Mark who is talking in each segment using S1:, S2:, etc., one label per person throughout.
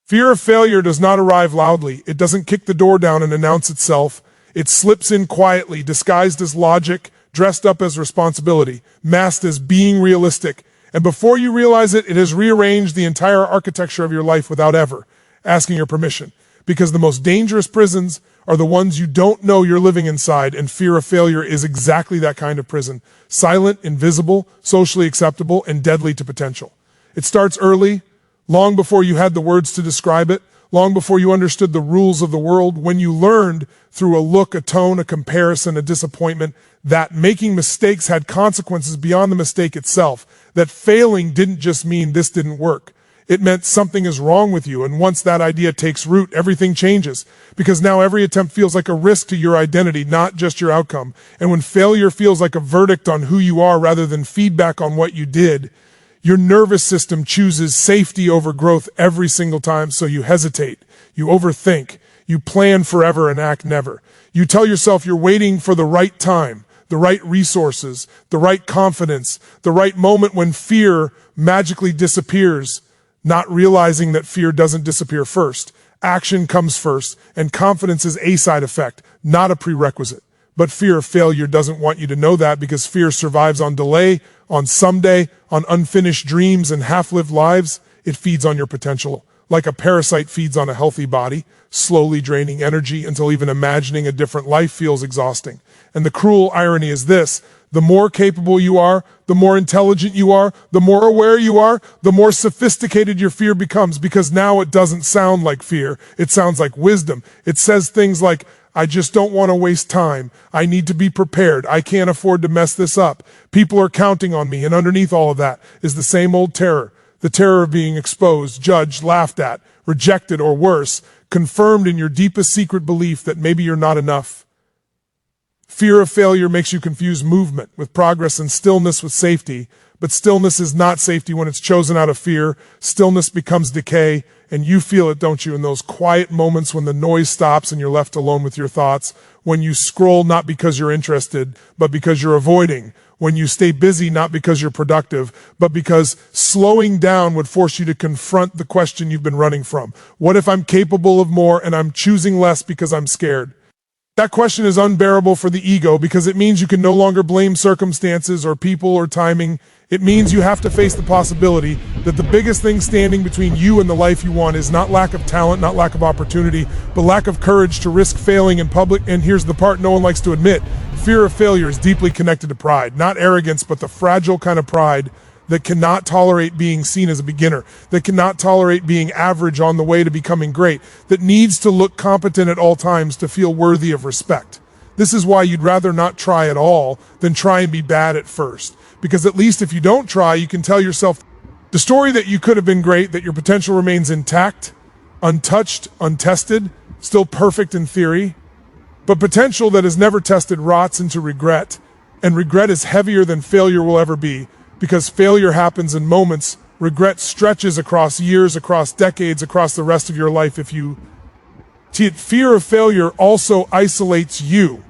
S1: Fear of failure does not arrive loudly. It doesn't kick the door down and announce itself. It slips in quietly, disguised as logic, dressed up as responsibility, masked as being realistic. And before you realize it, it has rearranged the entire architecture of your life without ever asking your permission. Because the most dangerous prisons are the ones you don't know you're living inside, and fear of failure is exactly that kind of prison. Silent, invisible, socially acceptable, and deadly to potential. It starts early, long before you had the words to describe it, long before you understood the rules of the world, when you learned through a look, a tone, a comparison, a disappointment, that making mistakes had consequences beyond the mistake itself, that failing didn't just mean this didn't work. It meant something is wrong with you, and once that idea takes root, everything changes, because now every attempt feels like a risk to your identity, not just your outcome. And when failure feels like a verdict on who you are rather than feedback on what you did, your nervous system chooses safety over growth every single time, so you hesitate, you overthink, you plan forever and act never. You tell yourself you're waiting for the right time, the right resources, the right confidence, the right moment when fear magically disappears, not realizing that fear doesn't disappear first. Action comes first, and confidence is a side effect, not a prerequisite. But fear of failure doesn't want you to know that, because fear survives on delay, on someday, on unfinished dreams and half-lived lives. It feeds on your potential, like a parasite feeds on a healthy body, slowly draining energy until even imagining a different life feels exhausting. And the cruel irony is this: the more capable you are, the more intelligent you are, the more aware you are, the more sophisticated your fear becomes, because now it doesn't sound like fear. It sounds like wisdom. It says things like, I just don't want to waste time. I need to be prepared. I can't afford to mess this up. People are counting on me. And underneath all of that is the same old terror. The terror of being exposed, judged, laughed at, rejected, or worse, confirmed in your deepest secret belief that maybe you're not enough. Fear of failure makes you confuse movement with progress and stillness with safety. But stillness is not safety when it's chosen out of fear. Stillness becomes decay, and you feel it, don't you, in those quiet moments when the noise stops and you're left alone with your thoughts, when you scroll not because you're interested, but because you're avoiding, when you stay busy not because you're productive, but because slowing down would force you to confront the question you've been running from. What if I'm capable of more and I'm choosing less because I'm scared? That question is unbearable for the ego, because it means you can no longer blame circumstances or people or timing. It means you have to face the possibility that the biggest thing standing between you and the life you want is not lack of talent, not lack of opportunity, but lack of courage to risk failing in public. And here's the part no one likes to admit: fear of failure is deeply connected to pride. Not arrogance, but the fragile kind of pride that cannot tolerate being seen as a beginner, that cannot tolerate being average on the way to becoming great, that needs to look competent at all times to feel worthy of respect. This is why you'd rather not try at all than try and be bad at first. Because at least if you don't try, you can tell yourself the story that you could have been great, that your potential remains intact, untouched, untested, still perfect in theory. But potential that is never tested rots into regret, and regret is heavier than failure will ever be. Because failure happens in moments, regret stretches across years, across decades, across the rest of your life. Fear of failure also isolates you,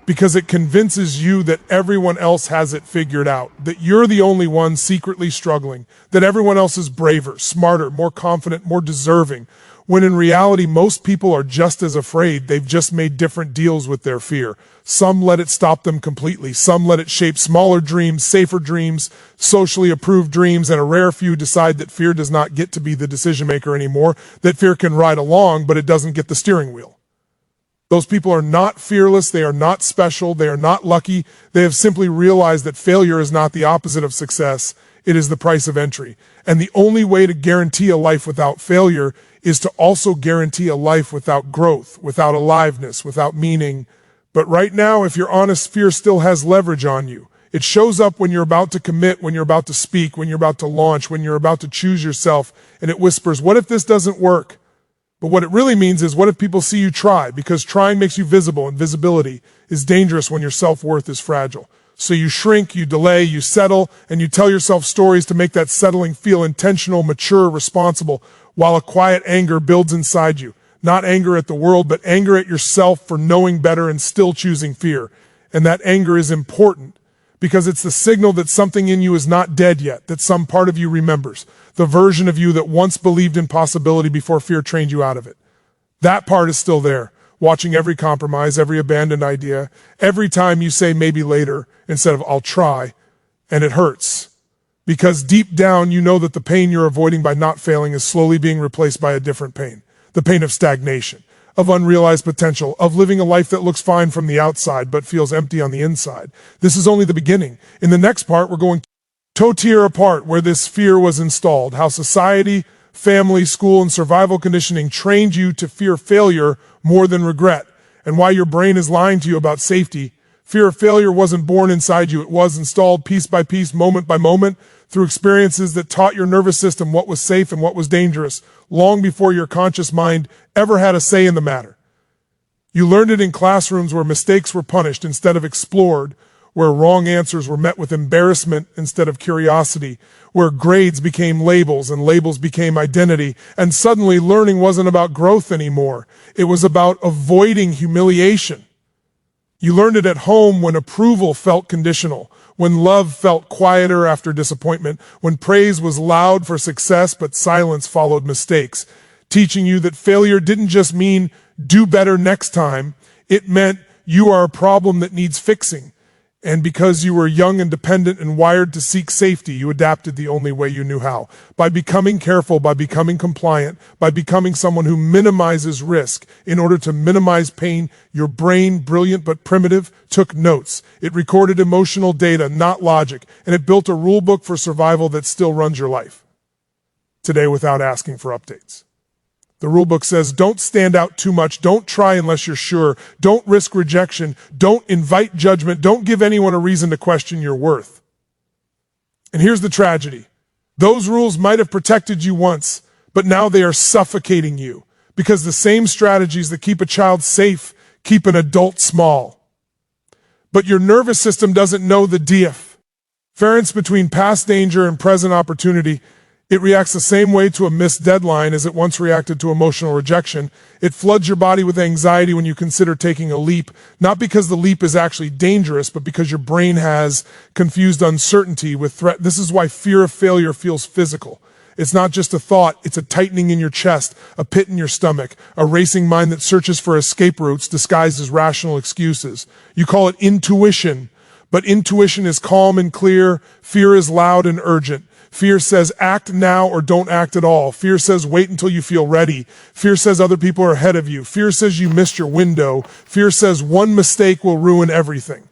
S1: because it convinces you that everyone else has it figured out, that you're the only one secretly struggling, that everyone else is braver, smarter, more confident, more deserving, when in reality most people are just as afraid. They've just made different deals with their fear. Some let it stop them completely. Some let it shape smaller dreams, safer dreams, socially approved dreams, and a rare few decide that fear does not get to be the decision maker anymore, that fear can ride along, but it doesn't get the steering wheel. Those people are not fearless, they are not special, they are not lucky. They have simply realized that failure is not the opposite of success. It is the price of entry. And the only way to guarantee a life without failure is to also guarantee a life without growth, without aliveness, without meaning. But right now, if you're honest, fear still has leverage on you. It shows up when you're about to commit, when you're about to speak, when you're about to launch, when you're about to choose yourself, and it whispers, what if this doesn't work? But what it really means is, what if people see you try? Because trying makes you visible, and visibility is dangerous when your self-worth is fragile. So you shrink, you delay, you settle, and you tell yourself stories to make that settling feel intentional, mature, responsible, while a quiet anger builds inside you. Not anger at the world, but anger at yourself for knowing better and still choosing fear. And that anger is important, because it's the signal that something in you is not dead yet, that some part of you remembers, the version of you that once believed in possibility before fear trained you out of it. That part is still there, watching every compromise, every abandoned idea, every time you say maybe later instead of I'll try, and it hurts. Because deep down you know that the pain you're avoiding by not failing is slowly being replaced by a different pain. The pain of stagnation, of unrealized potential, of living a life that looks fine from the outside but feels empty on the inside. This is only the beginning. In the next part, we're going to tear apart where this fear was installed, how society, family, school, and survival conditioning trained you to fear failure more than regret, and why your brain is lying to you about safety. Fear of failure wasn't born inside you. It was installed piece by piece, moment by moment, through experiences that taught your nervous system what was safe and what was dangerous, long before your conscious mind ever had a say in the matter. You learned it in classrooms where mistakes were punished instead of explored, where wrong answers were met with embarrassment instead of curiosity, where grades became labels and labels became identity, and suddenly learning wasn't about growth anymore. It was about avoiding humiliation. You learned it at home when approval felt conditional, when love felt quieter after disappointment, when praise was loud for success but silence followed mistakes, teaching you that failure didn't just mean do better next time, it meant you are a problem that needs fixing. And because you were young and dependent and wired to seek safety, you adapted the only way you knew how. By becoming careful, by becoming compliant, by becoming someone who minimizes risk in order to minimize pain, your brain, brilliant but primitive, took notes. It recorded emotional data, not logic, and it built a rule book for survival that still runs your life today without asking for updates. The rulebook says, don't stand out too much, don't try unless you're sure, don't risk rejection, don't invite judgment, don't give anyone a reason to question your worth. And here's the tragedy. Those rules might have protected you once, but now they are suffocating you, because the same strategies that keep a child safe keep an adult small. But your nervous system doesn't know the difference between past danger and present opportunity. It reacts the same way to a missed deadline as it once reacted to emotional rejection. It floods your body with anxiety when you consider taking a leap, not because the leap is actually dangerous, but because your brain has confused uncertainty with threat. This is why fear of failure feels physical. It's not just a thought, it's a tightening in your chest, a pit in your stomach, a racing mind that searches for escape routes disguised as rational excuses. You call it intuition, but intuition is calm and clear. Fear is loud and urgent. Fear says act now or don't act at all. Fear says wait until you feel ready. Fear says other people are ahead of you. Fear says you missed your window. Fear says one mistake will ruin everything.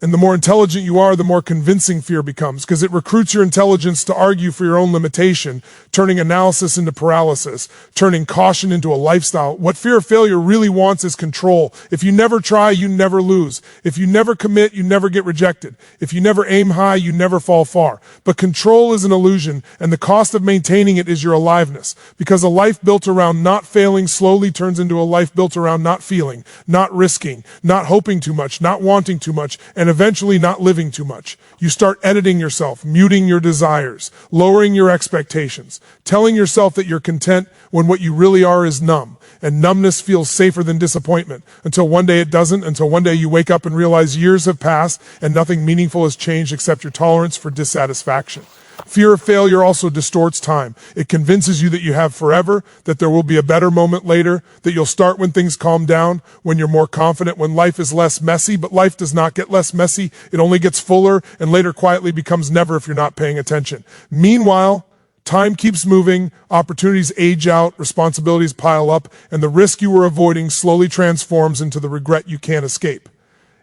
S1: And the more intelligent you are, the more convincing fear becomes, because it recruits your intelligence to argue for your own limitation, turning analysis into paralysis, turning caution into a lifestyle. What fear of failure really wants is control. If you never try, you never lose. If you never commit, you never get rejected. If you never aim high, you never fall far. But control is an illusion, and the cost of maintaining it is your aliveness, because a life built around not failing slowly turns into a life built around not feeling, not risking, not hoping too much, not wanting too much, and eventually not living too much. You start editing yourself, muting your desires, lowering your expectations, telling yourself that you're content when what you really are is numb. And numbness feels safer than disappointment, until one day it doesn't, until one day you wake up and realize years have passed and nothing meaningful has changed except your tolerance for dissatisfaction. Fear of failure also distorts time. It convinces you that you have forever, that there will be a better moment later, that you'll start when things calm down, when you're more confident, when life is less messy. But life does not get less messy. It only gets fuller and later quietly becomes never if you're not paying attention. Meanwhile, time keeps moving, opportunities age out, responsibilities pile up, and the risk you were avoiding slowly transforms into the regret you can't escape.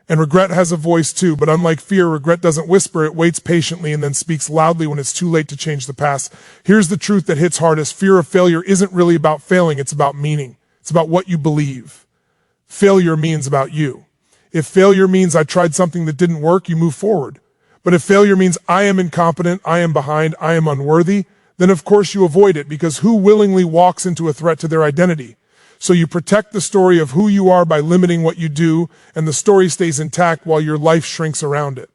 S1: And regret has a voice too, but unlike fear, regret doesn't whisper, it waits patiently and then speaks loudly when it's too late to change the past. Here's the truth that hits hardest. Fear of failure isn't really about failing, it's about meaning. It's about what you believe. Failure means about you. If failure means I tried something that didn't work, you move forward. But if failure means I am incompetent, I am behind, I am unworthy, then of course you avoid it, because who willingly walks into a threat to their identity? So you protect the story of who you are by limiting what you do, and the story stays intact while your life shrinks around it.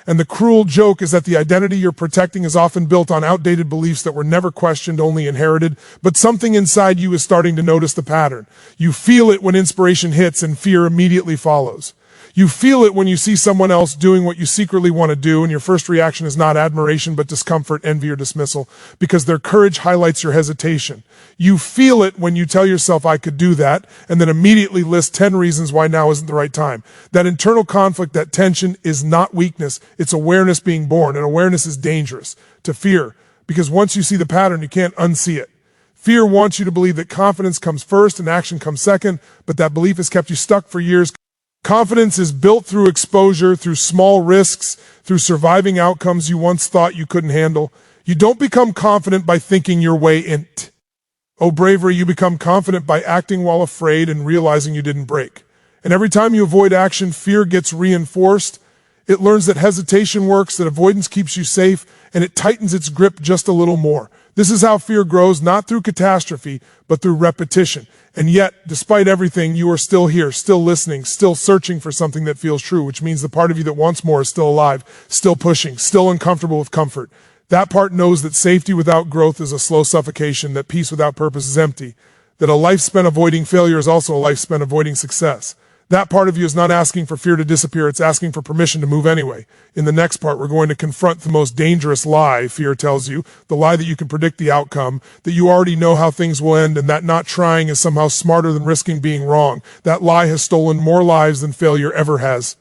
S1: And the cruel joke is that the identity you're protecting is often built on outdated beliefs that were never questioned, only inherited. But something inside you is starting to notice the pattern. You feel it when inspiration hits and fear immediately follows. You feel it when you see someone else doing what you secretly want to do, and your first reaction is not admiration but discomfort, envy, or dismissal, because their courage highlights your hesitation. You feel it when you tell yourself, I could do that, and then immediately list 10 reasons why now isn't the right time. That internal conflict, that tension, is not weakness. It's awareness being born, and awareness is dangerous to fear, because once you see the pattern, you can't unsee it. Fear wants you to believe that confidence comes first and action comes second, but that belief has kept you stuck for years. Confidence is built through exposure, through small risks, through surviving outcomes you once thought you couldn't handle. You don't become confident by thinking your way in. Oh, bravery, you become confident by acting while afraid and realizing you didn't break. And every time you avoid action, fear gets reinforced. It learns that hesitation works, that avoidance keeps you safe, and it tightens its grip just a little more. This is how fear grows, not through catastrophe, but through repetition. And yet, despite everything, you are still here, still listening, still searching for something that feels true, which means the part of you that wants more is still alive, still pushing, still uncomfortable with comfort. That part knows that safety without growth is a slow suffocation, that peace without purpose is empty, that a life spent avoiding failure is also a life spent avoiding success. That part of you is not asking for fear to disappear, it's asking for permission to move anyway. In the next part, we're going to confront the most dangerous lie fear tells you, the lie that you can predict the outcome, that you already know how things will end, and that not trying is somehow smarter than risking being wrong. That lie has stolen more lives than failure ever has.